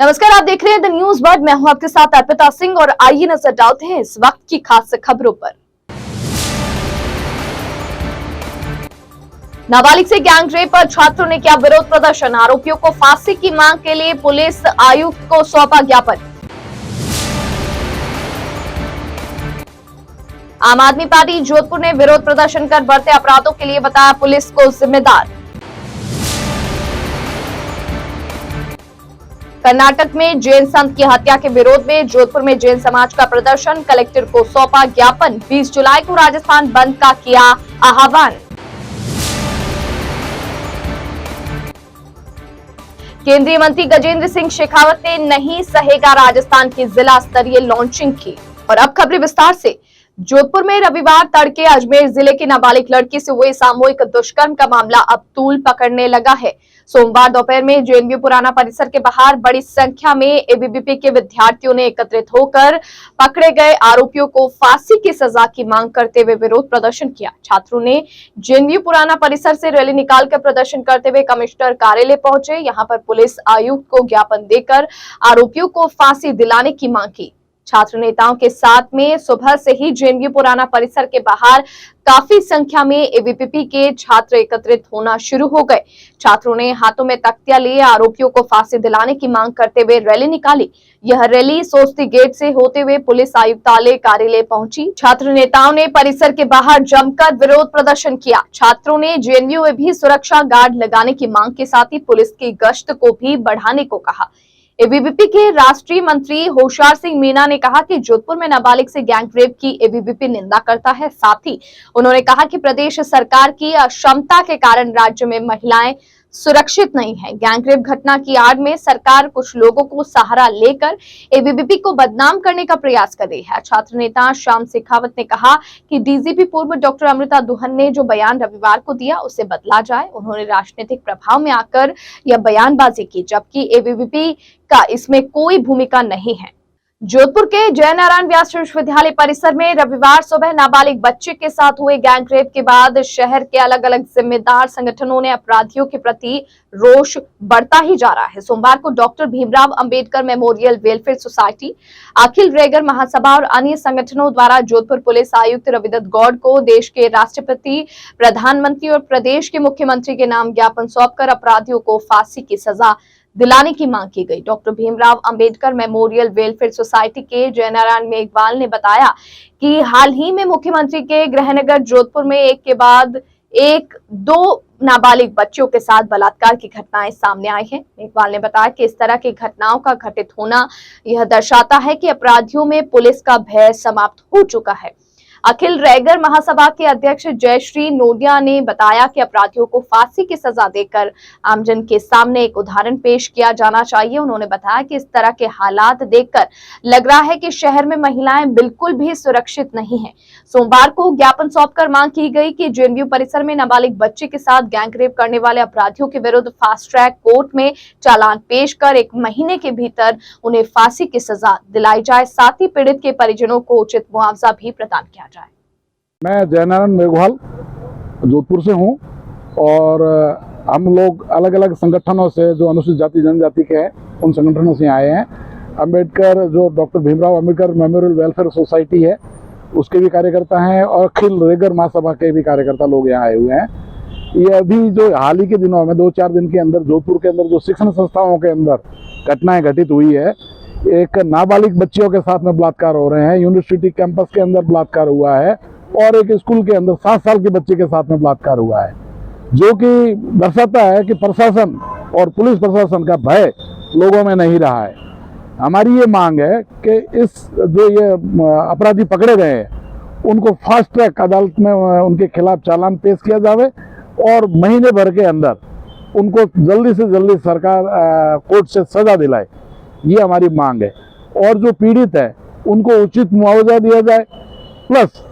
नमस्कार, आप देख रहे हैं द न्यूज वर्ड। मैं हूं आपके साथ अर्पिता सिंह और आइए नजर डालते हैं इस वक्त की खास खबरों पर। नाबालिग से गैंगरेप पर छात्रों ने किया विरोध प्रदर्शन। आरोपियों को फांसी की मांग के लिए पुलिस आयुक्त को सौंपा ज्ञापन। आम आदमी पार्टी जोधपुर ने विरोध प्रदर्शन कर बढ़ते अपराधों के लिए बताया पुलिस को जिम्मेदार। कर्नाटक में जैन संत की हत्या के विरोध में जोधपुर में जैन समाज का प्रदर्शन। कलेक्टर को सौंपा ज्ञापन। 20 जुलाई को राजस्थान बंद का किया आह्वान। केंद्रीय मंत्री गजेंद्र सिंह शेखावत ने नहीं सहेगा राजस्थान की जिला स्तरीय लॉन्चिंग की। और अब खबरें विस्तार से। जोधपुर में रविवार तड़के अजमेर जिले की नाबालिग लड़की से हुए सामूहिक दुष्कर्म का मामला अब तूल पकड़ने लगा है। सोमवार दोपहर में जेएनयू पुराना परिसर के बाहर बड़ी संख्या में एबीवीपी के विद्यार्थियों ने एकत्रित होकर पकड़े गए आरोपियों को फांसी की सजा की मांग करते हुए विरोध प्रदर्शन किया। छात्रों ने जेएनयू पुराना परिसर से रैली निकालकर प्रदर्शन करते हुए कमिश्नर कार्यालय पहुंचे। यहां पर पुलिस आयुक्त को ज्ञापन देकर आरोपियों को फांसी दिलाने की मांग की। छात्र नेताओं के साथ में सुबह से ही जेएनयू पुराना परिसर के बाहर काफी संख्या में एबीवीपी के छात्र एकत्रित होना शुरू हो गए। छात्रों ने हाथों में तख्तियां लिए आरोपियों को फांसी दिलाने की मांग करते हुए रैली निकाली। यह रैली सोस्ती गेट से होते हुए पुलिस आयुक्तालय कार्यालय पहुंची। छात्र नेताओं ने परिसर के बाहर जमकर विरोध प्रदर्शन किया। छात्रों ने जेएनयू में भी सुरक्षा गार्ड लगाने की मांग के साथ ही पुलिस की गश्त को भी बढ़ाने को कहा। एबीवीपी के राष्ट्रीय मंत्री होशियार सिंह मीणा ने कहा कि जोधपुर में नाबालिग से गैंगरेप की एबीवीपी निंदा करता है। साथ ही उन्होंने कहा कि प्रदेश सरकार की अक्षमता के कारण राज्य में महिलाएं सुरक्षित नहीं है। गैंगरेप घटना की आड़ में सरकार कुछ लोगों को सहारा लेकर एबीवीपी को बदनाम करने का प्रयास कर रही है। छात्र नेता श्याम शेखावत ने कहा कि डीजीपी पूर्व डॉक्टर अमृता दुहन ने जो बयान रविवार को दिया उसे बदला जाए। उन्होंने राजनीतिक प्रभाव में आकर यह बयानबाजी की, जबकि एबीवीपी का इसमें कोई भूमिका नहीं है। जोधपुर के जयनारायण व्यास विश्वविद्यालय परिसर में रविवार सुबह नाबालिग बच्चे के साथ हुए गैंगरेप के बाद शहर के अलग अलग जिम्मेदार संगठनों ने अपराधियों के प्रति रोष बढ़ता ही जा रहा है। सोमवार को doctor Bhimrao Ambedkar memorial welfare society, Akhil Regar Mahasabha और अन्य संगठनों द्वारा जोधपुर पुलिस आयुक्त रविदत्त गौड़ को देश के राष्ट्रपति, प्रधानमंत्री और प्रदेश के मुख्यमंत्री के नाम ज्ञापन सौंपकर अपराधियों को फांसी की सजा दिलाने की मांग की गई। Doctor Bhimrao Ambedkar memorial welfare society के जयनारायण मेघवाल ने बताया कि हाल ही में मुख्यमंत्री के गृहनगर जोधपुर में एक के बाद एक 2 नाबालिग बच्चों के साथ बलात्कार की घटनाएं सामने आई हैं। मेघवाल ने बताया कि इस तरह की घटनाओं का घटित होना यह दर्शाता है कि अपराधियों में पुलिस का भय समाप्त हो चुका है। अखिल रेगर महासभा के अध्यक्ष जयश्री नोडिया ने बताया कि अपराधियों को फांसी की सजा देकर आमजन के सामने एक उदाहरण पेश किया जाना चाहिए। उन्होंने बताया कि इस तरह के हालात देखकर लग रहा है कि शहर में महिलाएं बिल्कुल भी सुरक्षित नहीं हैं। सोमवार को ज्ञापन सौंपकर मांग की गई कि जेएनयू परिसर में नाबालिग बच्चे के साथ गैंगरेप करने वाले अपराधियों के विरुद्ध फास्ट ट्रैक कोर्ट में चालान पेश कर 1 महीने के भीतर उन्हें फांसी की सजा दिलाई जाए। साथ ही पीड़ित के परिजनों को उचित मुआवजा भी प्रदान किया जाए। मैं जयनारायण मेघवाल जोधपुर से हूं और हम लोग अलग अलग संगठनों से जो अनुसूचित जाति जनजाति के हैं उन संगठनों से आए हैं। अंबेडकर जो doctor Bhimrao Ambedkar memorial welfare society है उसके भी कार्यकर्ता हैं और अखिल रेगर महासभा के भी कार्यकर्ता लोग यहाँ आए हुए हैं। ये अभी जो हाल ही के दिनों में 2-4 दिन के अंदर जोधपुर के अंदर जो शिक्षण संस्थाओं के अंदर घटनाएं घटित हुई है, एक नाबालिग बच्चियों के साथ में बलात्कार हो रहे हैं, यूनिवर्सिटी कैंपस के अंदर बलात्कार हुआ है और एक स्कूल के अंदर 7 साल के बच्चे के साथ में बलात्कार हुआ है, जो कि दर्शाता है कि प्रशासन और पुलिस प्रशासन का भय लोगों में नहीं रहा है। हमारी ये मांग है कि इस जो ये अपराधी पकड़े गए हैं उनको फास्ट ट्रैक अदालत में उनके खिलाफ चालान पेश किया जावे और महीने भर के अंदर उनको जल्दी से जल्दी सरकार कोर्ट से सजा दिलाए। ये हमारी मांग है। और जो पीड़ित है उनको उचित मुआवजा दिया जाए, प्लस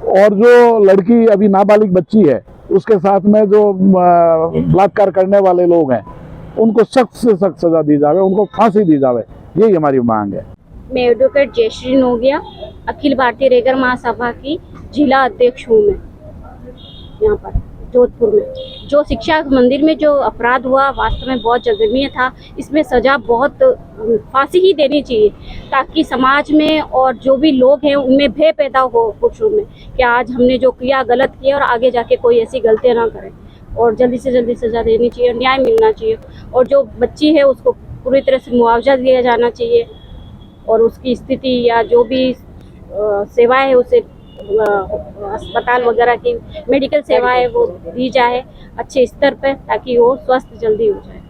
और जो लड़की अभी नाबालिग बच्ची है उसके साथ में जो बलात्कार करने वाले लोग हैं उनको सख्त से सख्त सजा दी जावे, उनको फांसी दी जावे। यही हमारी मांग है। मैं एडवोकेट जयश्री नोडिया अखिल भारतीय रेगर महासभा की जिला अध्यक्ष हूँ। मैं यहाँ पर जोधपुर में जो शिक्षा मंदिर में जो अपराध हुआ वास्तव में बहुत जघन्य था। इसमें सजा बहुत फांसी ही देनी चाहिए ताकि समाज में और जो भी लोग हैं उनमें भय पैदा हो पुरुषों में कि आज हमने जो किया गलत किया और आगे जाके कोई ऐसी गलतियां ना करें, और जल्दी से जल्दी सजा देनी चाहिए, न्याय मिलना चाहिए। और जो बच्ची है उसको पूरी तरह से मुआवजा दिया जाना चाहिए और उसकी स्थिति या जो भी सेवाएं है उसे अस्पताल वगैरह की मेडिकल सेवाएं वो दी जाए अच्छे स्तर पर ताकि वो स्वस्थ जल्दी हो जाए।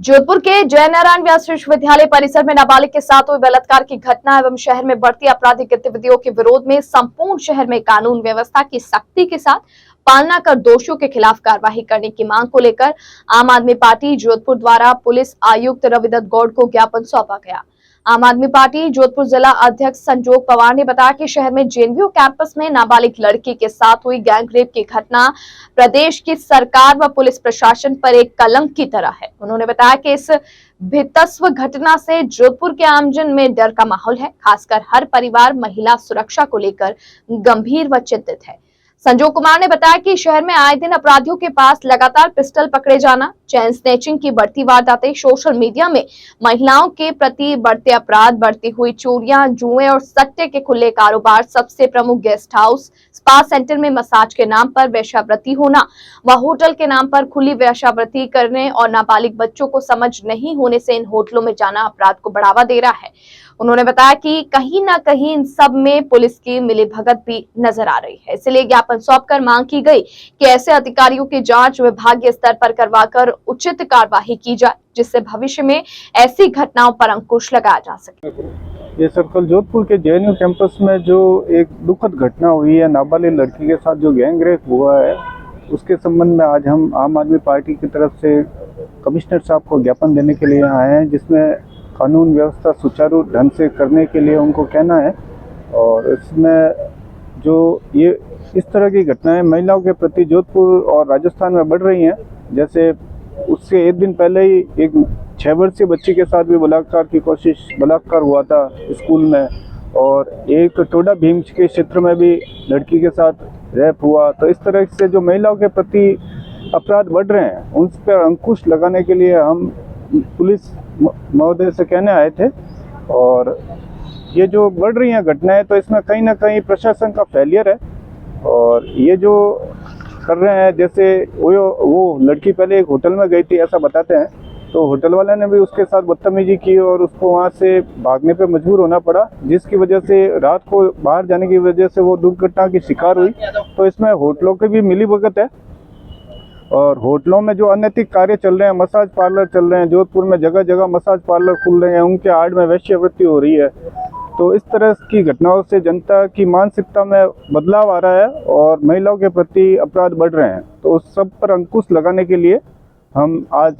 जोधपुर के जयनारायण व्यास विश्वविद्यालय परिसर में नाबालिग के साथ हुई बलात्कार की घटना एवं शहर में बढ़ती आपराधिक गतिविधियों के विरोध में संपूर्ण शहर में कानून व्यवस्था की सख्ती के साथ पालना कर दोषियों के खिलाफ कार्रवाई करने की मांग को लेकर आम आदमी पार्टी जोधपुर द्वारा पुलिस आयुक्त रविदत्त गौड़ को ज्ञापन सौंपा गया। आम आदमी पार्टी जोधपुर जिला अध्यक्ष संजोग पवार ने बताया कि शहर में जेएनयू कैंपस में नाबालिग लड़की के साथ हुई गैंगरेप की घटना प्रदेश की सरकार व पुलिस प्रशासन पर एक कलंक की तरह है। उन्होंने बताया कि इस भीतस्व घटना से जोधपुर के आमजन में डर का माहौल है, खासकर हर परिवार महिला सुरक्षा को लेकर गंभीर व चिंतित है। संजोग कुमार ने बताया कि शहर में आए दिन अपराधियों के पास लगातार पिस्टल पकड़े जाना, चेन स्नैचिंग की बढ़ती वारदातें, सोशल मीडिया में महिलाओं के प्रति बढ़ते अपराध, बढ़ती हुई चोरियां, जुए और सट्टे के खुले कारोबार, सबसे प्रमुख गेस्ट हाउस, स्पा सेंटर में मसाज के नाम पर वेश्यावृत्ति होना व होटल के नाम पर खुली वेश्यावृत्ति करने और नाबालिग बच्चों को समझ नहीं होने से इन होटलों में जाना अपराध को बढ़ावा दे रहा है। उन्होंने बताया कि कहीं न कहीं इन सब में पुलिस की मिलीभगत भी नजर आ रही है, इसलिए ज्ञापन सौंपकर मांग की गई कि ऐसे अधिकारियों की जांच विभागीय स्तर पर करवाकर उचित कार्यवाही की जाए, जिससे भविष्य में ऐसी घटनाओं पर अंकुश लगाया जा सके। ये सर्कल जोधपुर के जेएनयू कैंपस में जो एक दुखद घटना हुई है, नाबालिग लड़की के साथ जो गैंगरेप हुआ है, उसके संबंध में आज हम आम आदमी पार्टी की तरफ से कमिश्नर साहब को ज्ञापन देने के लिए आए हैं, जिसमें कानून व्यवस्था सुचारू ढंग से करने के लिए उनको कहना है। और इसमें जो ये इस तरह की घटनाएं महिलाओं के प्रति जोधपुर और राजस्थान में बढ़ रही हैं, जैसे उससे एक दिन पहले ही एक 6 वर्षीय बच्ची के साथ भी बलात्कार हुआ था स्कूल में, और एक टोडा भीम के क्षेत्र में भी लड़की के साथ रेप हुआ। तो इस तरह से जो महिलाओं के प्रति अपराध बढ़ रहे हैं उन पर अंकुश लगाने के लिए हम पुलिस महोदय से कहने आए थे। और ये जो बढ़ रही हैं घटनाएं, तो इसमें कहीं ना कहीं प्रशासन का फेलियर है। और ये जो कर रहे हैं, जैसे वो लड़की पहले एक होटल में गई थी ऐसा बताते हैं, तो होटल वाले ने भी उसके साथ बदतमीजी की और उसको वहाँ से भागने पे मजबूर होना पड़ा, जिसकी वजह से रात को बाहर जाने की वजह से वो दुर्घटना की शिकार हुई। तो इसमें होटलों की भी मिलीभगत है। और होटलों में जो अनैतिक कार्य चल रहे हैं, मसाज पार्लर चल रहे हैं, जोधपुर में जगह जगह मसाज पार्लर खुल रहे हैं, उनके आड़ में वेश्यावृत्ति हो रही है। तो इस तरह की घटनाओं से जनता की मानसिकता में बदलाव आ रहा है और महिलाओं के प्रति अपराध बढ़ रहे हैं। तो उस सब पर अंकुश लगाने के लिए हम आज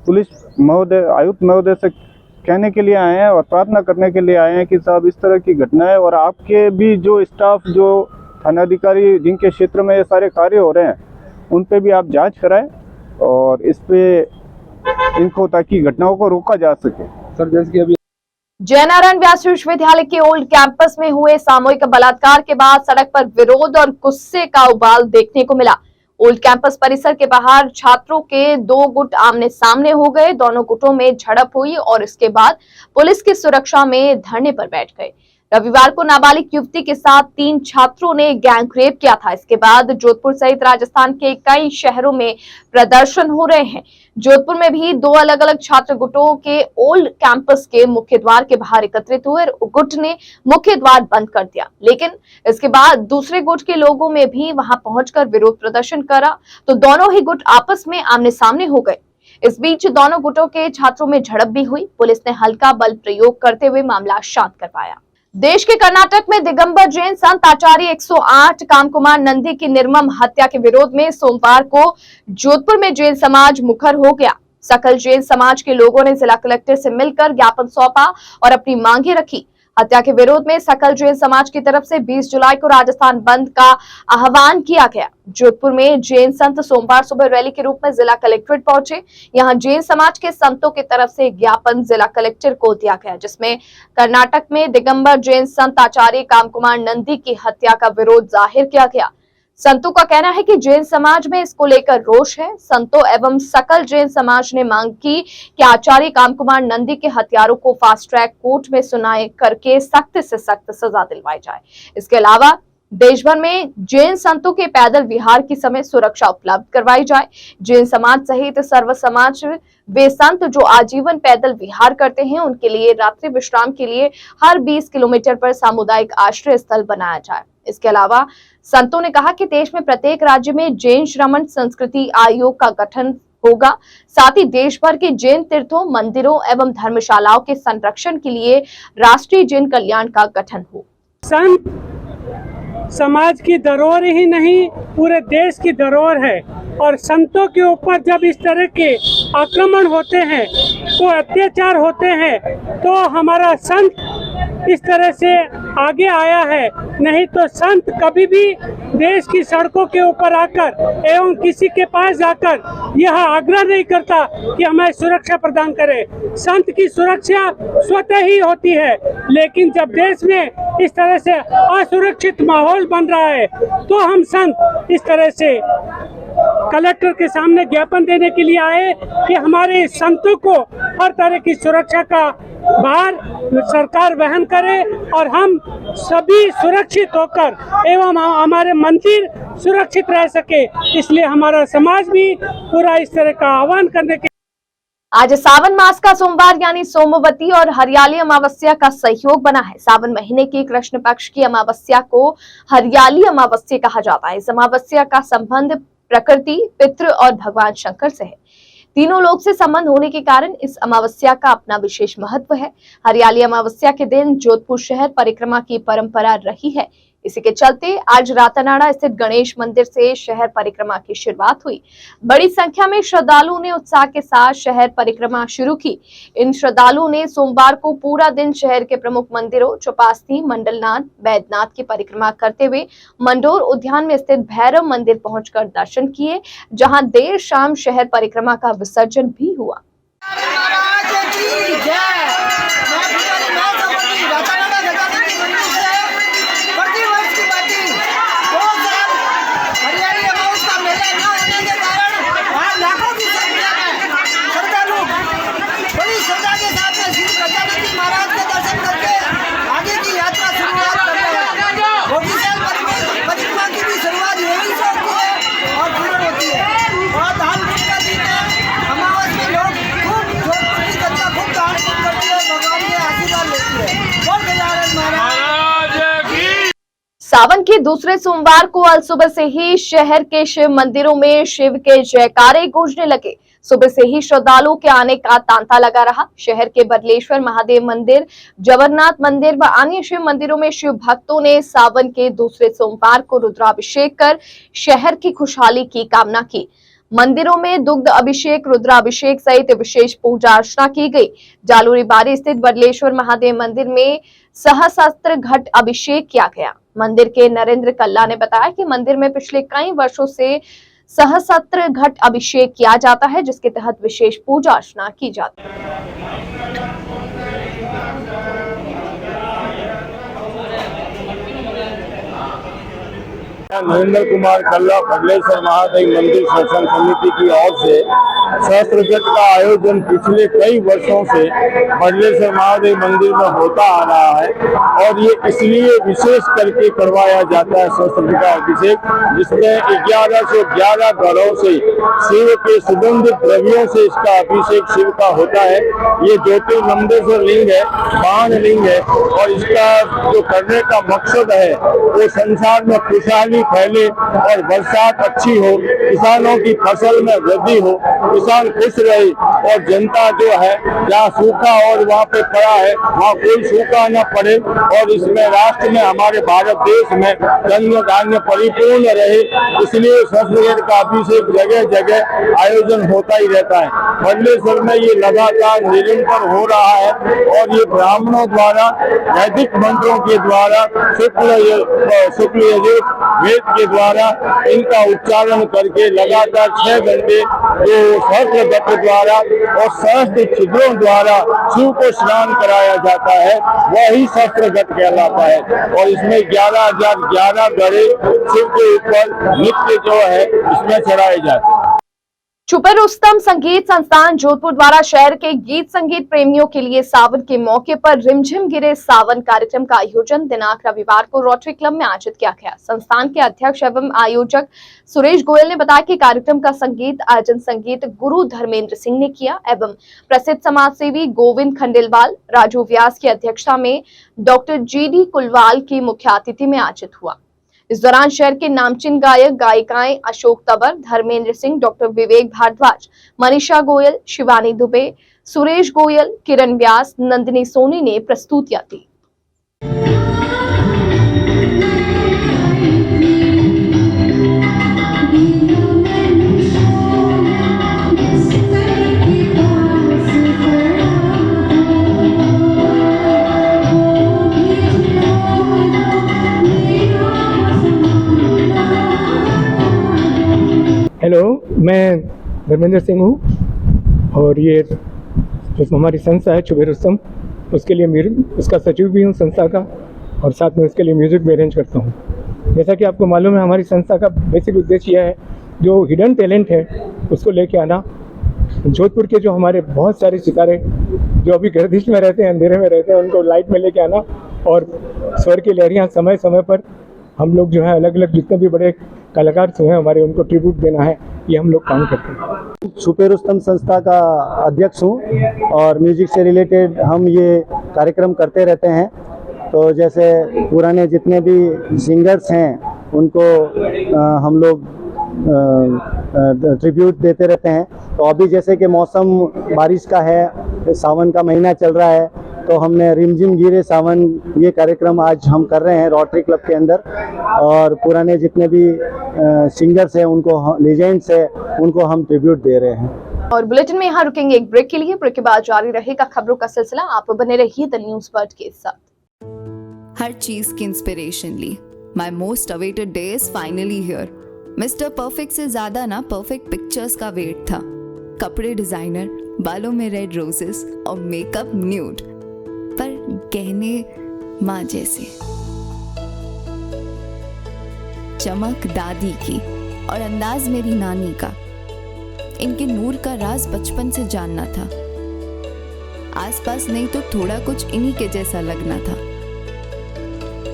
पुलिस महोदय, आयुक्त महोदय से कहने के लिए आए हैं और प्रार्थना करने के लिए आए हैं कि साहब इस तरह की घटनाएं, और आपके भी जो स्टाफ, जो थानाधिकारी जिनके क्षेत्र में ये सारे कार्य हो रहे हैं, उन पे भी आप जांच कराएं और इस पे इनको, ताकि घटनाओं को रोका जा सके। सर, जैसे कि अभी जयनारायण व्यास विश्वविद्यालय के ओल्ड कैंपस में हुए सामूहिक बलात्कार के बाद सड़क पर विरोध और गुस्से का उबाल देखने को मिला। ओल्ड कैंपस परिसर के बाहर छात्रों के 2 गुट आमने सामने हो गए, दोनों गुटों में झड़प हुई और इसके बाद पुलिस की सुरक्षा में धरने पर बैठ गए। रविवार को नाबालिग युवती के साथ 3 छात्रों ने गैंगरेप किया था। इसके बाद जोधपुर सहित राजस्थान के कई शहरों में प्रदर्शन हो रहे हैं। जोधपुर में भी 2 अलग अलग छात्र गुटों के ओल्ड कैंपस के मुख्य द्वार के बाहर एकत्रित हुए। गुट ने मुख्य द्वार बंद कर दिया, लेकिन इसके बाद दूसरे गुट के लोगों में भी वहां पहुंचकर विरोध प्रदर्शन करा, तो दोनों ही गुट आपस में आमने सामने हो गए। इस बीच दोनों गुटों के छात्रों में झड़प भी हुई। पुलिस ने हल्का बल प्रयोग करते हुए मामला शांत करवाया। देश के कर्नाटक में दिगंबर जैन संत आचार्य 108 कामकुमार नंदी की निर्मम हत्या के विरोध में सोमवार को जोधपुर में जैन समाज मुखर हो गया। सकल जैन समाज के लोगों ने जिला कलेक्टर से मिलकर ज्ञापन सौंपा और अपनी मांगे रखी। हत्या के विरोध में सकल जैन समाज की तरफ से 20 जुलाई को राजस्थान बंद का आह्वान किया गया। जोधपुर में जैन संत सोमवार सुबह रैली के रूप में जिला कलेक्ट्रेट पहुंचे। यहां जैन समाज के संतों की तरफ से ज्ञापन जिला कलेक्टर को दिया गया, जिसमें कर्नाटक में दिगंबर जैन संत आचार्य कामकुमार नंदी की हत्या का विरोध जाहिर किया गया। संतों का कहना है कि जैन समाज में इसको लेकर रोष है। संतों एवं सकल जैन समाज ने मांग की कि आचार्य कामकुमार नंदी के हत्यारों को फास्ट ट्रैक कोर्ट में सुनाए करके सख्त से सख्त सजा दिलवाई जाए। इसके अलावा देश भर में जैन संतों के पैदल विहार की समय सुरक्षा उपलब्ध करवाई जाए। जैन समाज सहित सर्व समाज वे संत जो आजीवन पैदल विहार करते हैं, उनके लिए रात्रि विश्राम के लिए हर 20 किलोमीटर पर सामुदायिक आश्रय स्थल बनाया जाए। इसके अलावा संतों ने कहा कि देश में प्रत्येक राज्य में जैन श्रमण संस्कृति आयोग का गठन होगा। साथ ही देश भर के जैन तीर्थों, मंदिरों एवं धर्मशालाओं के संरक्षण के लिए राष्ट्रीय जैन कल्याण का गठन हो। संत समाज की धरोहर ही नहीं, पूरे देश की धरोहर है और संतों के ऊपर जब इस तरह के आक्रमण होते हैं, तो अत्याचार होते हैं, तो हमारा संत इस तरह से आगे आया है। नहीं तो संत कभी भी देश की सड़कों के ऊपर आकर एवं किसी के पास जाकर यह आग्रह नहीं करता कि हमें सुरक्षा प्रदान करे। संत की सुरक्षा स्वतः ही होती है, लेकिन जब देश में इस तरह से असुरक्षित माहौल बन रहा है, तो हम संत इस तरह से कलेक्टर के सामने ज्ञापन देने के लिए आए कि हमारे संतों को हर तरह की सुरक्षा का भार सरकार वहन करे और हम सभी सुरक्षित होकर एवं हमारे मंदिर सुरक्षित रह सके। इसलिए हमारा समाज भी पूरा इस तरह का आह्वान करने के आज सावन मास का सोमवार यानी सोमवती और हरियाली अमावस्या का सहयोग बना है। सावन महीने की कृष्ण पक्ष की अमावस्या को हरियाली अमावस्या कहा जाता है। इस अमावस्या का संबंध प्रकृति, पितृ और भगवान शंकर से है। तीनों लोक से संबंध होने के कारण इस अमावस्या का अपना विशेष महत्व है। हरियाली अमावस्या के दिन जोधपुर शहर परिक्रमा की परंपरा रही है। इसी के चलते आज रातानाडा स्थित गणेश मंदिर से शहर परिक्रमा की शुरुआत हुई। बड़ी संख्या में श्रद्धालुओं ने उत्साह के साथ शहर परिक्रमा शुरू की। इन श्रद्धालुओं ने सोमवार को पूरा दिन शहर के प्रमुख मंदिरों चौपास्थी, मंडलनाथ, बैद्यनाथ की परिक्रमा करते हुए मंडोर उद्यान में स्थित भैरव मंदिर पहुंचकर दर्शन किए, जहां देर शाम शहर परिक्रमा का विसर्जन भी हुआ। सावन के दूसरे सोमवार को आज सुबह से ही शहर के शिव मंदिरों में शिव के जयकारे गूंजने लगे। सुबह से ही श्रद्धालुओं के आने का तांता लगा रहा। शहर के बदलेश्वर महादेव मंदिर, जगन्नाथ मंदिर व अन्य शिव मंदिरों में शिव भक्तों ने सावन के दूसरे सोमवार को रुद्राभिषेक कर शहर की खुशहाली की कामना की। मंदिरों में दुग्ध अभिषेक, रुद्राभिषेक सहित विशेष पूजा अर्चना की गई। जालूरी बारी स्थित बदलेश्वर महादेव मंदिर में सहस्त्र घट अभिषेक किया गया। मंदिर के नरेंद्र कल्ला ने बताया कि मंदिर में पिछले कई वर्षों से सहस्त्र घट अभिषेक किया जाता है, जिसके तहत विशेष पूजा अर्चना की जाती है। नरेंद्र कुमार कल्ला बदलेश्वर महादेव मंदिर शासन समिति की ओर से सहस्त्रघट का आयोजन पिछले कई वर्षों से बदलेश्वर महादेव मंदिर में होता आ रहा है और ये इसलिए विशेष करके करवाया जाता है सहस्त्रघट का अभिषेक, जिसमें 1111 घरों से शिव के सुगंधित द्रव्यों से इसका अभिषेक शिव का होता है। ये ज्योतिर्लिंगेश्वर लिंग है, बाण लिंग है और इसका जो करने का मकसद है वो संसार में खुशहाली फैले और बरसात अच्छी हो, किसानों की फसल में वृद्धि हो, किसान खुश रहे और जनता जो है जहाँ सूखा और वहाँ पे पड़ा है वहाँ कोई सूखा न पड़े और इसमें राष्ट्र में हमारे भारत देश में अन्न धान्य परिपूर्ण रहे। इसलिए सहस्त्रघट का अभिषेक जगह जगह आयोजन होता ही रहता है। बदलेश्वर में ये लगातार निरंतर हो रहा है और ये ब्राह्मणों द्वारा वैदिक मंत्रों के द्वारा शुक्ल यजुर्वेद वेद के द्वारा इनका उच्चारण करके लगातार 6 घंटे जो सहस्त्र घट द्वारा और सहस्त्र छिद्रों द्वारा शिव को स्नान कराया जाता है, वही सहस्त्र घट कहलाता है। और इसमें 11,011 घड़े शिव के ऊपर नित्य जो है इसमें चढ़ाए जाते हैं। छुपे रुस्तम संगीत संस्थान जोधपुर द्वारा शहर के गीत संगीत प्रेमियों के लिए सावन के मौके पर रिमझिम गिरे सावन कार्यक्रम का आयोजन दिनांक रविवार को रोटरी क्लब में आयोजित किया गया। संस्थान के अध्यक्ष एवं आयोजक सुरेश गोयल ने बताया कि कार्यक्रम का संगीत आयोजन संगीत गुरु धर्मेंद्र सिंह ने किया एवं प्रसिद्ध समाजसेवी गोविंद खंडेलवाल, राजू व्यास की अध्यक्षता में डॉक्टर GD कुलवाल की मुख्य अतिथि में आयोजित हुआ। इस दौरान शहर के नामचीन गायक गायिकाएं अशोक तंवर, धर्मेंद्र सिंह, डॉक्टर विवेक भारद्वाज, मनीषा गोयल, शिवानी दुबे, सुरेश गोयल, किरण व्यास, नंदिनी सोनी ने प्रस्तुतियां दी। हेलो, मैं धर्मेंद्र सिंह हूँ और ये जो हमारी संस्था है छुपे रुस्तम, उसके लिए उसका सचिव भी हूँ संस्था का, और साथ में उसके लिए म्यूज़िक भी अरेंज करता हूँ। जैसा कि आपको मालूम है, हमारी संस्था का बेसिक उद्देश्य यह है जो हिडन टैलेंट है उसको लेके आना। जोधपुर के जो हमारे बहुत सारे सितारे जो अभी गर्दिश में रहते हैं, अंधेरे में रहते हैं, उनको लाइट में लेके आना और स्वर की लहरियाँ समय समय पर हम लोग जो है अलग अलग जितने भी बड़े कलाकार हुए हैं हमारे, उनको ट्रिब्यूट देना है, ये हम लोग काम करते हैं। छुपे रुस्तम संस्था का अध्यक्ष हूँ और म्यूजिक से रिलेटेड हम ये कार्यक्रम करते रहते हैं। तो जैसे पुराने जितने भी सिंगर्स हैं उनको हम लोग ट्रिब्यूट देते रहते हैं। तो अभी जैसे कि मौसम बारिश का है, सावन का महीना चल रहा है, तो हमने रिमझिम गिरे सावन ये कार्यक्रम आज हम कर रहे हैं रोटरी क्लब के अंदर। और पुराने जितने भी सिंगर्स हैं उनको, लेजेंड्स हैं, उनको हम ट्रिब्यूट दे रहे हैं। और बुलेटिन में यहाँ रुकेंगे एक ब्रेक के लिए। ब्रेक के बाद जारी रहेगा खबरों का सिलसिला। आप बने रहिए द न्यूज़ बर्ड के साथ। हर चीज की इंस्पिरेशन ली। My most awaited day is finally here. Mister Perfect से ज्यादा ना परफेक्ट पिक्चर्स का वेट था। कपड़े डिजाइनर, बालों में रेड रोजेस और मेकअप न्यूड, पर गहने माँ जैसे। चमक दादी की और अंदाज मेरी नानी का। इनके नूर का राज बचपन से जानना था। आसपास नहीं तो थोड़ा कुछ इन्हीं के जैसा लगना था,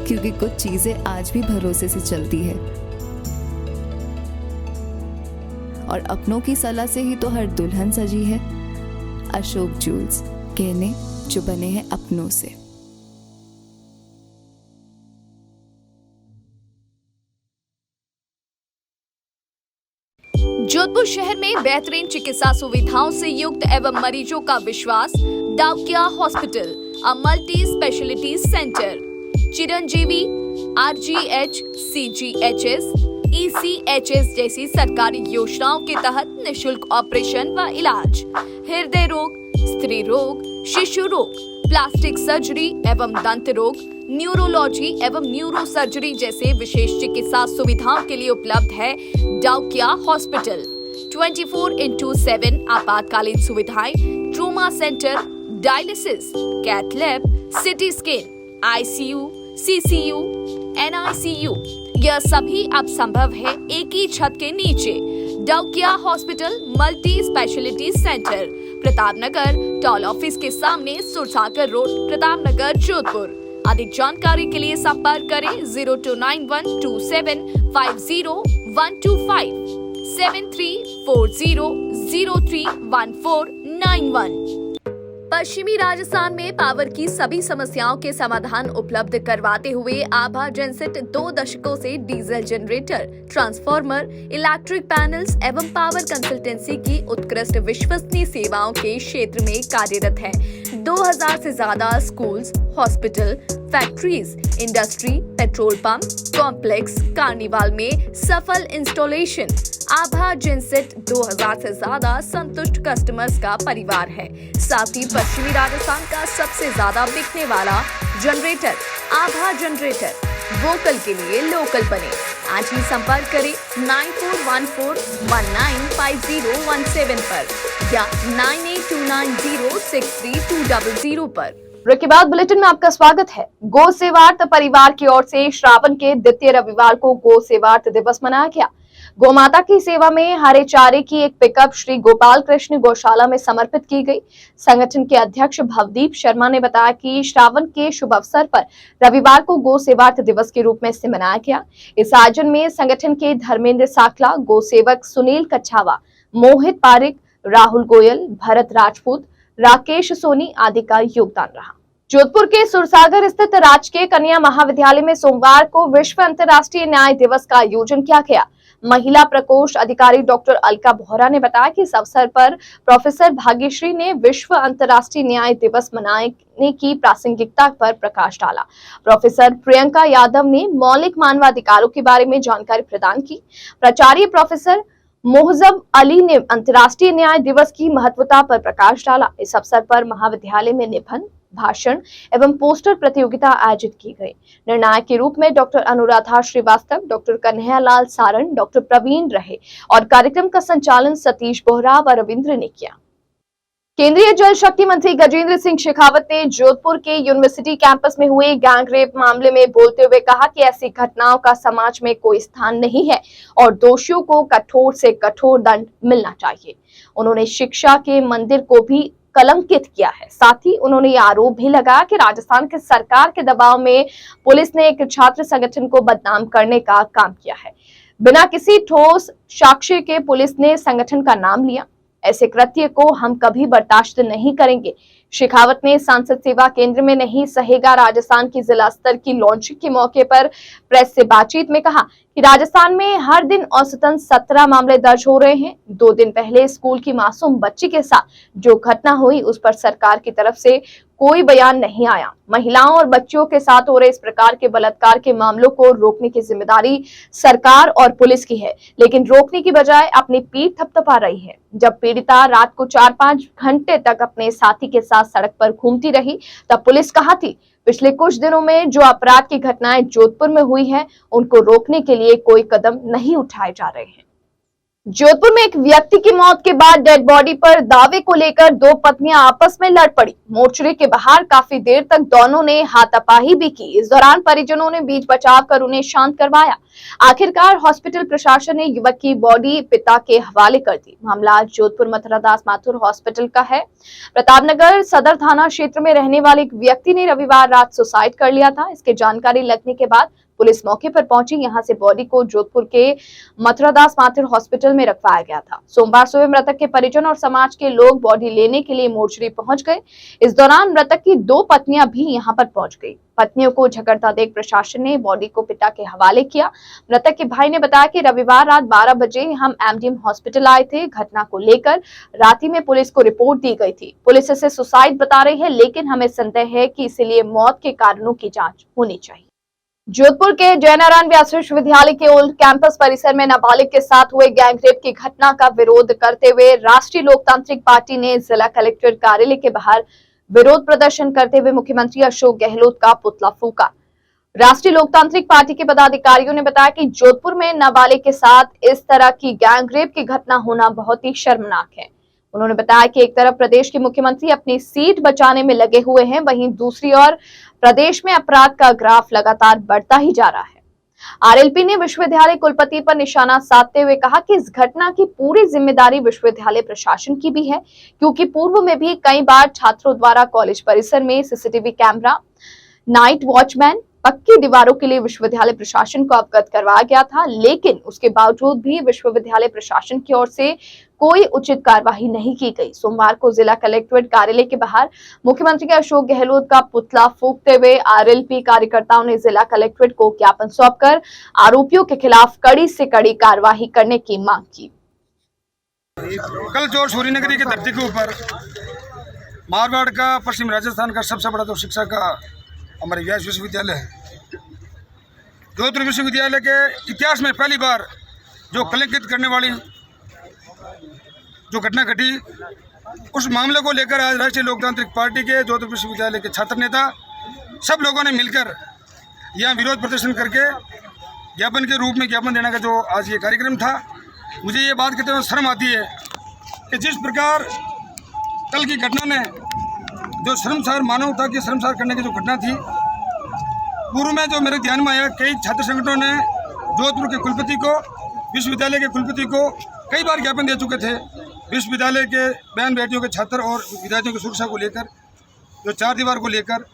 क्योंकि कुछ चीजें आज भी भरोसे से चलती है और अपनों की सलाह से ही तो हर दुल्हन सजी है। अशोक जूल्स, गहने जो बने हैं अपनों से। जोधपुर शहर में बेहतरीन चिकित्सा सुविधाओं से युक्त एवं मरीजों का विश्वास डाकिया hospital, a multi speciality centre. Chiranjeevi, RGH, CGHS, ECHS जैसी सरकारी योजनाओं के तहत निशुल्क ऑपरेशन व इलाज, हृदय रोग, स्त्री रोग, शिशु रोग, प्लास्टिक सर्जरी एवं दंत रोग, न्यूरोलॉजी एवं न्यूरो सर्जरी जैसे विशेष चिकित्सा सुविधाओं के लिए उपलब्ध है डाकिया हॉस्पिटल। 24/7 आपातकालीन सुविधाएं, trauma centre, dialysis, cath lab, CT scan, ICU, CCU, NICU, यह सभी अब संभव है एक ही छत के नीचे। Dakiya hospital multi speciality centre, Pratapnagar toll office के सामने, सुरसागर रोड, प्रतापनगर, जोधपुर। अधिक जानकारी के लिए संपर्क करें 02912750 7340031491। पश्चिमी राजस्थान में पावर की सभी समस्याओं के समाधान उपलब्ध करवाते हुए आभा जनसेट 2 दशकों से diesel generator, transformer, electric panels एवं पावर कंसल्टेंसी की उत्कृष्ट विश्वसनीय सेवाओं के क्षेत्र में कार्यरत है। 2000 से ज्यादा schools, hospital, factories, industry, petrol pump, complex, carnival में सफल इंस्टॉलेशन। आभा जनसेट 2000 से ज्यादा संतुष्ट कस्टमर्स का परिवार है। साथ ही पश्चिमी राजस्थान का सबसे ज्यादा बिकने वाला जनरेटर आभा जनरेटर। वोकल के लिए लोकल बने। आज ही संपर्क करें 9414195017 पर या 9829063200 पर। ब्रेक के बाद बुलेटिन में आपका स्वागत है। गो सेवार्थ परिवार की ओर से श्रावण के द्वितीय रविवार को गो सेवार्थ दिवस मनाया गया। गौ माता की सेवा में हरे चारे की एक पिकअप श्री गोपाल कृष्ण गौशाला में समर्पित की गई। संगठन के अध्यक्ष भवदीप शर्मा ने बताया कि श्रावण के शुभ अवसर पर रविवार को गो सेवार्थ दिवस के रूप में इसे मनाया गया। इस आयोजन में संगठन के धर्मेंद्र साकला, गो सेवक सुनील कच्छावा, मोहित पारिक, राहुल गोयल, भरत राजपूत, राकेश सोनी आदि का योगदान रहा। जोधपुर के सुरसागर स्थित राजकीय कन्या महाविद्यालय में सोमवार को विश्व अंतर्राष्ट्रीय न्याय दिवस का आयोजन किया गया। महिला प्रकोष्ठ अधिकारी डॉक्टर अलका बोहरा ने बताया कि इस अवसर पर प्रोफेसर भाग्यश्री ने विश्व अंतर्राष्ट्रीय न्याय दिवस मनाने की प्रासंगिकता पर प्रकाश डाला। प्रोफेसर प्रियंका यादव ने मौलिक मानवाधिकारों के बारे में जानकारी प्रदान की। प्राचार्य प्रोफेसर मोहजब अली ने अंतर्राष्ट्रीय न्याय दिवस की महत्वता पर प्रकाश डाला। इस अवसर पर महाविद्यालय में निबंध, भाषण एवं पोस्टर प्रतियोगिता आयोजित की गई। निर्णायक के रूप में doctor Anuradha Srivastava, doctor Kanhaiyalal Saran, doctor Praveen रहे और कार्यक्रम का संचालन सतीश बोहरा व रविंद्र ने किया। केंद्रीय जल शक्ति मंत्री गजेंद्र सिंह शेखावत ने जोधपुर के यूनिवर्सिटी कैंपस में हुए गैंगरेप मामले में बोलते हुए कहा कि ऐसी घटनाओं का समाज में कोई स्थान नहीं है और दोषियों को कठोर से कठोर दंड मिलना चाहिए। उन्होंने शिक्षा के मंदिर को भी कलंकित किया है। साथ ही उन्होंने ये आरोप भी लगाया कि राजस्थान के सरकार के दबाव में पुलिस ने एक छात्र संगठन को बदनाम करने का काम किया है। बिना किसी ठोस साक्ष्य के पुलिस ने संगठन का नाम लिया। ऐसे कृत्य को हम कभी बर्दाश्त नहीं करेंगे। शेखावत ने सांसद सेवा केंद्र में नहीं सहेगा राजस्थान की जिला स्तर की लॉन्चिंग के मौके पर प्रेस से बातचीत में कहा कि राजस्थान में हर दिन औसतन 17 मामले दर्ज हो रहे हैं। 2 दिन पहले स्कूल की मासूम बच्ची के साथ जो घटना हुई उस पर सरकार की तरफ से कोई बयान नहीं आया। महिलाओं और बच्चियों के साथ हो रहे इस प्रकार के बलात्कार के मामलों को रोकने की जिम्मेदारी सरकार और पुलिस की है, लेकिन रोकने की बजाय अपनी पीठ थपथपा रही है। जब पीड़िता रात को 4-5 घंटे तक अपने साथी के साथ सड़क पर घूमती रही तब पुलिस कहाँ थी? पिछले कुछ दिनों में जो अपराध की घटनाएं जोधपुर में हुई है उनको रोकने के लिए कोई कदम नहीं उठाए जा रहे हैं। जोधपुर में एक व्यक्ति की मौत के बाद डेड बॉडी पर दावे को लेकर 2 पत्नियां आपस में लड़ पड़ी। मोर्चरी के बाहर काफी देर तक दोनों ने हाथापाई भी की। इस दौरान परिजनों ने बीच बचाव कर उन्हें शांत करवाया। आखिरकार हॉस्पिटल प्रशासन ने युवक की बॉडी पिता के हवाले कर दी। मामला जोधपुर मथुरादास माथुर हॉस्पिटल का है। प्रतापनगर सदर थाना क्षेत्र में रहने वाले एक व्यक्ति ने रविवार रात सुसाइड कर लिया था। इसकी जानकारी लगने के बाद पुलिस मौके पर पहुंची। यहां से बॉडी को जोधपुर के मथुरादास माथुर हॉस्पिटल में रखवाया गया था। सोमवार सुबह मृतक के परिजन और समाज के लोग बॉडी लेने के लिए मोर्चरी पहुंच गए। इस दौरान मृतक की 2 पत्नियां भी यहां पर पहुंच गई। पत्नियों को झगड़ता देख प्रशासन ने बॉडी को पिता के हवाले किया। मृतक के भाई ने बताया कि रविवार रात 12 बजे हम एमडीएम हॉस्पिटल आए थे। घटना को लेकर रात में पुलिस को रिपोर्ट दी गई थी। पुलिस इसे सुसाइड बता रही है, लेकिन हमें संदेह है कि इसलिए मौत के कारणों की जांच होनी चाहिए। जोधपुर के जयनारायण व्यास विश्वविद्यालय के ओल्ड कैंपस परिसर में नाबालिग के साथ हुए गैंगरेप की घटना का विरोध करते हुए राष्ट्रीय लोकतांत्रिक पार्टी ने जिला कलेक्टर कार्यालय के बाहर विरोध प्रदर्शन करते हुए मुख्यमंत्री अशोक गहलोत का पुतला फूका। राष्ट्रीय लोकतांत्रिक पार्टी के पदाधिकारियों ने बताया कि जोधपुर में नाबालिग के साथ इस तरह की गैंगरेप की घटना होना बहुत ही शर्मनाक है। उन्होंने बताया कि एक तरफ प्रदेश के मुख्यमंत्री अपनी सीट बचाने में लगे हुए हैं, वहीं दूसरी ओर प्रदेश में अपराध का ग्राफ लगातार बढ़ता ही जा रहा है। आरएलपी ने विश्वविद्यालय कुलपति पर निशाना साधते हुए कहा कि इस घटना की पूरी जिम्मेदारी विश्वविद्यालय प्रशासन की भी है, क्योंकि पूर्व में भी कई बार छात्रों द्वारा कॉलेज परिसर में सीसीटीवी कैमरा, नाइट वॉचमैन, पक्की दीवारों के लिए विश्वविद्यालय प्रशासन को अवगत करवाया गया था, लेकिन उसके बावजूद भी विश्वविद्यालय प्रशासन की ओर से कोई उचित कार्यवाही नहीं की गई। सोमवार को जिला कलेक्ट्रेट कार्यालय के बाहर मुख्यमंत्री अशोक गहलोत का पुतला फूंकते हुए आरएलपी कार्यकर्ताओं ने जिला कलेक्ट्रेट को ज्ञापन सौंपकर आरोपियों के खिलाफ कड़ी से कड़ी कार्यवाही करने की मांग की। कल जो सूर्यनगरी की धरती के ऊपर मारवाड़ का, पश्चिम राजस्थान का सबसे बड़ा तो शिक्षा का हमारे व्यास विश्वविद्यालय है। जोधपुर विश्वविद्यालय के इतिहास में पहली बार जो कलंकित करने वाली जो घटना घटी, उस मामले को लेकर आज राष्ट्रीय लोकतांत्रिक पार्टी के जोधपुर विश्वविद्यालय के छात्र नेता सब लोगों ने मिलकर यहाँ विरोध प्रदर्शन करके ज्ञापन के रूप में ज्ञापन देने का जो आज ये कार्यक्रम था। मुझे ये बात कहते हुए शर्म आती है कि जिस प्रकार कल की घटना ने जो शर्मसार मानवता की शर्मसार करने की जो घटना थी, पूर्व में जो मेरे ध्यान में आया, कई छात्र संगठनों ने जोधपुर के कुलपति को, विश्वविद्यालय के कुलपति को कई बार ज्ञापन दे चुके थे। विश्वविद्यालय के बहन बेटियों के छात्र और विद्यार्थियों की सुरक्षा को लेकर, जो चार दीवार को लेकर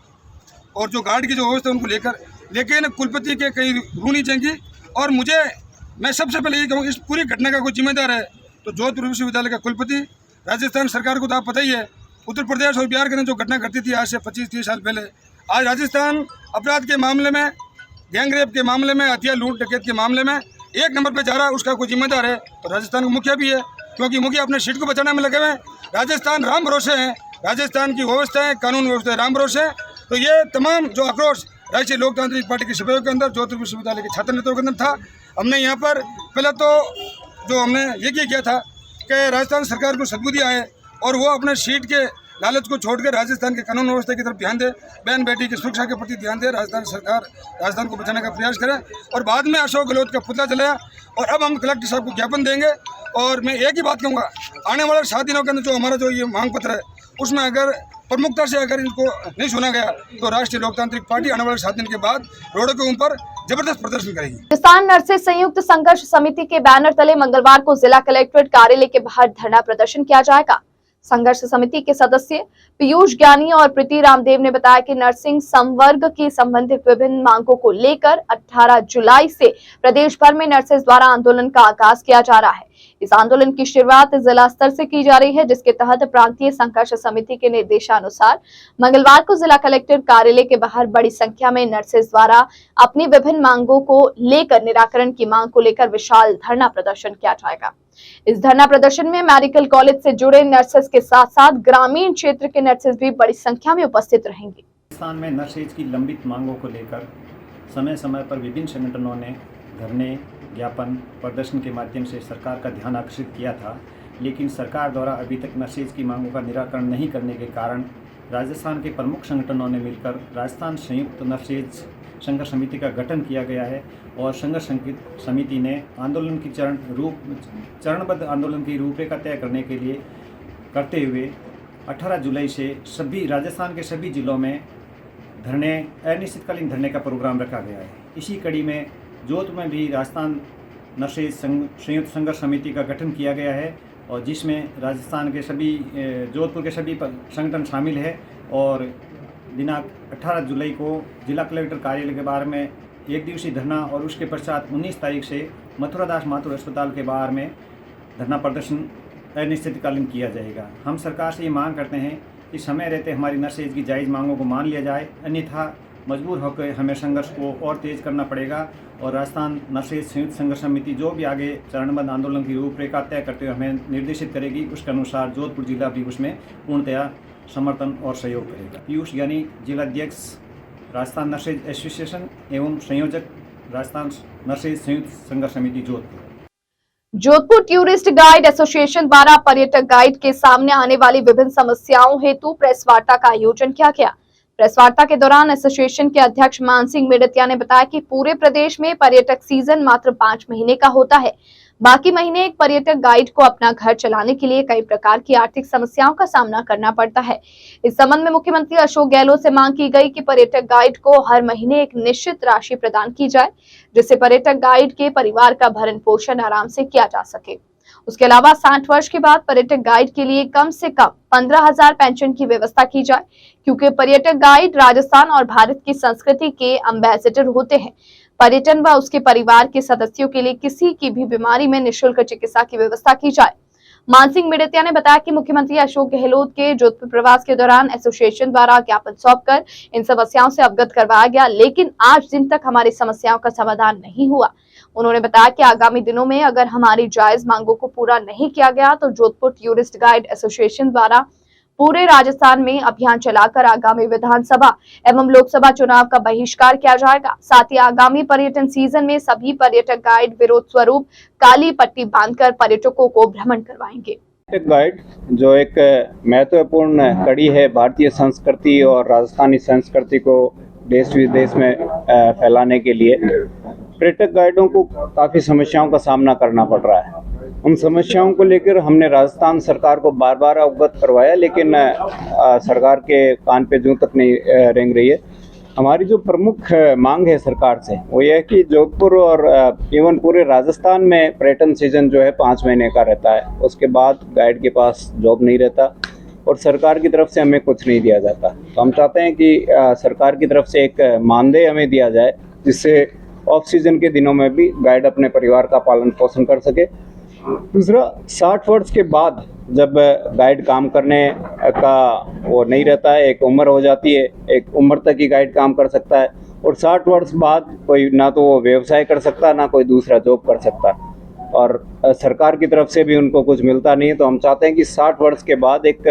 और जो गार्ड की जो व्यवस्था उनको लेकर, लेकिन कुलपति के कई रूह नहीं जंगी। और मैं सबसे पहले ये कहूँ, इस पूरी घटना का कोई जिम्मेदार है तो जोधपुर विश्वविद्यालय का कुलपति। राजस्थान सरकार को तो आप पता ही है, उत्तर प्रदेश और बिहार के अंदर जो घटना घटती थी आज से 25-30 साल पहले, आज राजस्थान अपराध के मामले में, गैंगरेप के मामले में, हत्या लूट डकैत के मामले में 1 नंबर पे जा रहा है। उसका कोई जिम्मेदार है तो राजस्थान का मुखिया भी है, क्योंकि मुखिया अपने सीट को बचाने में लगे हुए हैं। राजस्थान राम भरोसे हैं, राजस्थान की व्यवस्थाएं, कानून व्यवस्था राम भरोसे हैं। तो ये तमाम जो आक्रोश राष्ट्रीय लोकतांत्रिक पार्टी के सभ्यों के अंदर, जोधपुर विश्वविद्यालय के छात्र नेताओं के अंदर था। हमने यहाँ पर पहले तो जो हमने ये किया था कि राजस्थान सरकार को सद्बुद्धि आए और वो अपने सीट के लालच को छोड़कर राजस्थान के कानून व्यवस्था की तरफ ध्यान दे, बहन बेटी की सुरक्षा के प्रति ध्यान दे, राजस्थान सरकार राजस्थान को बचाने का प्रयास करे। और बाद में अशोक गहलोत का पुतला जलाया और अब हम कलेक्टर साहब को ज्ञापन देंगे। और मैं एक ही बात कहूँगा, आने वाले 7 दिनों के अंदर जो हमारा जो ये मांग पत्र है, उसमें अगर प्रमुखता से अगर इनको नहीं सुना गया तो राष्ट्रीय लोकतांत्रिक पार्टी आने वाले 7 दिन के बाद रोडों के ऊपर जबरदस्त प्रदर्शन करेगी। किसान नर्सेज संयुक्त संघर्ष समिति के बैनर तले मंगलवार को जिला कलेक्ट्रेट कार्यालय के बाहर धरना प्रदर्शन किया जाएगा। संघर्ष समिति के सदस्य पीयूष ज्ञानी और प्रीति रामदेव ने बताया कि नर्सिंग संवर्ग की संबंधित विभिन्न मांगों को लेकर 18 जुलाई से प्रदेश भर में नर्सेज द्वारा आंदोलन का आगाज किया जा रहा है। इस आंदोलन की शुरुआत जिला स्तर से की जा रही है, जिसके तहत प्रांतीय संघर्ष समिति के निर्देशानुसार मंगलवार को जिला कलेक्टर कार्यालय के बाहर बड़ी संख्या में नर्सेज द्वारा अपनी विभिन्न मांगों को लेकर निराकरण की मांग को लेकर विशाल धरना प्रदर्शन किया जाएगा। इस धरना प्रदर्शन में मेडिकल कॉलेज से जुड़े नर्सेज के साथ साथ ग्रामीण क्षेत्र के नर्सेज भी बड़ी संख्या में उपस्थित रहेंगे। राजस्थान में नर्सेज की लंबित मांगों को लेकर समय समय पर विभिन्न संगठनों ने धरने, ज्ञापन, प्रदर्शन के माध्यम से सरकार का ध्यान आकर्षित किया था, लेकिन सरकार द्वारा अभी तक नर्सेज की मांगों का निराकरण नहीं करने के कारण राजस्थान के प्रमुख संगठनों ने मिलकर राजस्थान संयुक्त नर्सेज संघर्ष समिति का गठन किया गया है। और संघर्ष समिति ने आंदोलन की चरणबद्ध आंदोलन की रूपरेखा तय करते हुए 18 जुलाई से सभी राजस्थान के सभी जिलों में धरने, अनिश्चितकालीन धरने का प्रोग्राम रखा गया है। इसी कड़ी में जोधपुर में भी राजस्थान नर्सेज संयुक्त संघर्ष समिति का गठन किया गया है और जिसमें राजस्थान के सभी जोधपुर के सभी संगठन शामिल है। और दिनांक 18 जुलाई को जिला कलेक्टर कार्यालय के बाहर में 1 दिवसीय धरना और उसके पश्चात 19 तारीख से मथुरादास माथुर अस्पताल के बाहर में धरना प्रदर्शन अनिश्चितकालीन किया जाएगा। हम सरकार से ये मांग करते हैं कि समय रहते हमारी नर्सेज की जायज़ मांगों को मान लिया जाए, अन्यथा मजबूर होकर हमें संघर्ष को और तेज़ करना पड़ेगा। और राजस्थान नर्सेज संयुक्त संघर्ष समिति जो भी आगे चरणबद्ध आंदोलन की रूपरेखा तय करते हुए हमें निर्देशित करेगी, उसके अनुसार जोधपुर जिला भी उसमें पूर्णतया समर्थन और सहयोग करेगा। पीयूष ज्ञानी, जिलाध्यक्ष राजस्थान नर्सेज एसोसिएशन एवं संयोजक राजस्थान नर्सेज संयुक्त संघर्ष समिति Jodhpur. Jodhpur tourist guide association द्वारा पर्यटक गाइड के सामने आने वाली विभिन्न समस्याओं हेतु प्रेस वार्ता का आयोजन किया गया। प्रेस वार्ता के दौरान एसोसिएशन के अध्यक्ष मानसिंह मेड़तिया ने बताया कि पूरे प्रदेश में पर्यटक सीजन मात्र 5 महीने का होता है। बाकी महीने एक पर्यटक गाइड को अपना घर चलाने के लिए कई प्रकार की आर्थिक समस्याओं का सामना करना पड़ता है। इस संबंध में मुख्यमंत्री अशोक गहलोत से मांग की गई कि पर्यटक गाइड को हर महीने एक निश्चित राशि प्रदान की जाए, जिससे पर्यटक गाइड के परिवार का भरण पोषण आराम से किया जा सके। उसके अलावा 60 वर्ष के बाद पर्यटक गाइड के लिए कम से कम 15,000 पेंशन की व्यवस्था की जाए, क्योंकि पर्यटक गाइड राजस्थान और भारत की संस्कृति के एम्बेसडर होते हैं। पर्यटन व उसके परिवार के सदस्यों के लिए किसी की भी बीमारी में निःशुल्क चिकित्सा की व्यवस्था की जाए। मानसिंह मेड़तिया ने बताया कि मुख्यमंत्री अशोक गहलोत के जोधपुर प्रवास के दौरान एसोसिएशन द्वारा ज्ञापन सौंपकर इन समस्याओं से अवगत करवाया गया, लेकिन आज दिन तक हमारी समस्याओं का समाधान नहीं हुआ। उन्होंने बताया कि आगामी दिनों में अगर हमारी जायज मांगों को पूरा नहीं किया गया तो जोधपुर टूरिस्ट गाइड एसोसिएशन द्वारा पूरे राजस्थान में अभियान चलाकर आगामी विधानसभा एवं लोकसभा चुनाव का बहिष्कार किया जाएगा। साथ ही आगामी पर्यटन सीजन में सभी पर्यटक गाइड विरोध स्वरूप काली पट्टी बांधकर पर्यटकों को भ्रमण करवाएंगे। पर्यटक गाइड जो एक महत्वपूर्ण कड़ी है भारतीय संस्कृति और राजस्थानी संस्कृति को देश विदेश में फैलाने के लिए, पर्यटक गाइडों को काफ़ी समस्याओं का सामना करना पड़ रहा है। उन समस्याओं को लेकर हमने राजस्थान सरकार को बार बार अवगत करवाया, लेकिन सरकार के कान पे जूं तक नहीं रेंग रही है। हमारी जो प्रमुख मांग है सरकार से वो ये है कि जोधपुर और इवन पूरे राजस्थान में पर्यटन सीजन जो है 5 महीने का रहता है, उसके बाद गाइड के पास जॉब नहीं रहता और सरकार की तरफ से हमें कुछ नहीं दिया जाता। तो हम चाहते हैं कि सरकार की तरफ से एक मानदेय हमें दिया जाए, जिससे ऑफ सीजन के दिनों में भी गाइड अपने परिवार का पालन पोषण कर सके। दूसरा, 60 वर्ष के बाद जब गाइड काम करने का वो नहीं रहता है, एक उम्र हो जाती है, एक उम्र तक ही गाइड काम कर सकता है और 60 वर्ष बाद कोई ना तो वो व्यवसाय कर सकता ना कोई दूसरा जॉब कर सकता और सरकार की तरफ से भी उनको कुछ मिलता नहीं है। तो हम चाहते हैं कि 60 वर्ष के बाद एक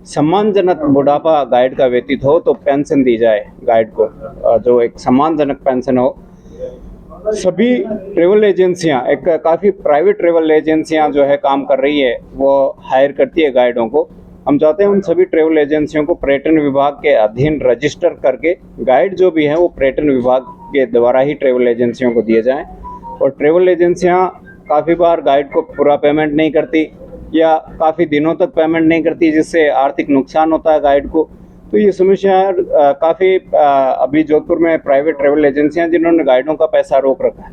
सम्मानजनक बुढ़ापा गाइड का व्यतीत हो तो पेंशन दी जाए गाइड को, जो एक सम्मानजनक पेंशन हो। सभी ट्रेवल एजेंसियां, एक काफ़ी प्राइवेट ट्रेवल एजेंसियां जो है काम कर रही है, वो हायर करती है गाइडों को। हम चाहते हैं उन सभी ट्रेवल एजेंसियों को पर्यटन विभाग के अधीन रजिस्टर करके गाइड जो भी हैं वो पर्यटन विभाग के द्वारा ही ट्रेवल एजेंसियों को दिए जाएं। और ट्रेवल एजेंसियां काफ़ी बार गाइड को पूरा पेमेंट नहीं करती या काफ़ी दिनों तक पेमेंट नहीं करती, जिससे आर्थिक नुकसान होता है गाइड को। तो ये समस्या काफ़ी अभी जोधपुर में प्राइवेट ट्रैवल एजेंसियां जिन्होंने गाइडों का पैसा रोक रखा है।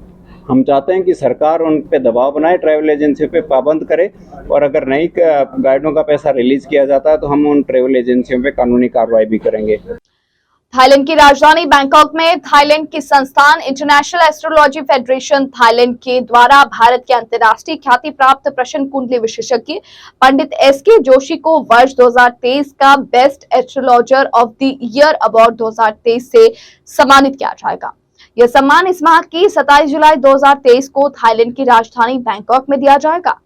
हम चाहते हैं कि सरकार उन पे दबाव बनाए, ट्रैवल एजेंसी पे पाबंद करे और अगर नहीं गाइडों का पैसा रिलीज किया जाता है तो हम उन ट्रैवल एजेंसियों पे कानूनी कार्रवाई भी करेंगे। थाईलैंड की राजधानी बैंकॉक में थाईलैंड की संस्थान इंटरनेशनल एस्ट्रोलॉजी फेडरेशन थाईलैंड के द्वारा भारत के अंतर्राष्ट्रीय ख्याति प्राप्त प्रश्न कुंडली विशेषज्ञ पंडित एसके जोशी को वर्ष 2023 का best astrologer of the year award 2023 से सम्मानित किया जाएगा। यह सम्मान इस माह की 27 जुलाई 2023 को थाईलैंड की राजधानी बैंकॉक में दिया जाएगा।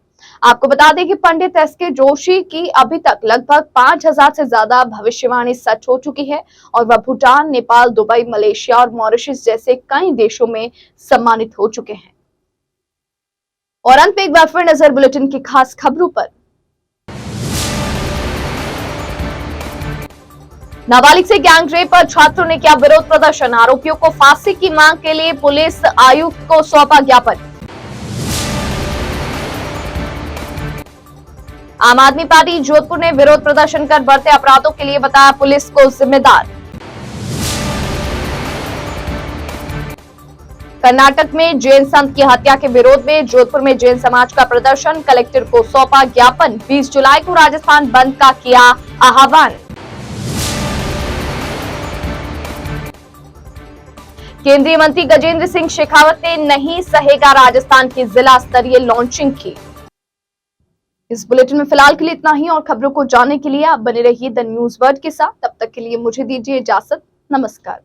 आपको बता दें कि पंडित एसके जोशी की अभी तक लगभग 5000 से ज्यादा भविष्यवाणी सच हो चुकी है और वह भूटान, नेपाल, दुबई, मलेशिया और मॉरिशस जैसे कई देशों में सम्मानित हो चुके हैं। और अंत में एक बार फिर नजर बुलेटिन की खास खबरों पर। नाबालिग से गैंगरेप पर छात्रों ने किया विरोध प्रदर्शन, आरोपियों को फांसी की मांग के लिए पुलिस आयुक्त को सौंपा ज्ञापन। आम आदमी पार्टी जोधपुर ने विरोध प्रदर्शन कर बढ़ते अपराधों के लिए बताया पुलिस को जिम्मेदार। कर्नाटक में जैन संत की हत्या के विरोध में जोधपुर में जैन समाज का प्रदर्शन, कलेक्टर को सौंपा ज्ञापन। 20 जुलाई को राजस्थान बंद का किया आह्वान। केंद्रीय मंत्री गजेंद्र सिंह शेखावत ने नहीं सहेगा राजस्थान की जिला स्तरीय लॉन्चिंग की। इस बुलेटिन में फिलहाल के लिए इतना ही और खबरों को जानने के लिए आप बने रहिए द न्यूज वर्ड के साथ। तब तक के लिए मुझे दीजिए इजाजत। नमस्कार।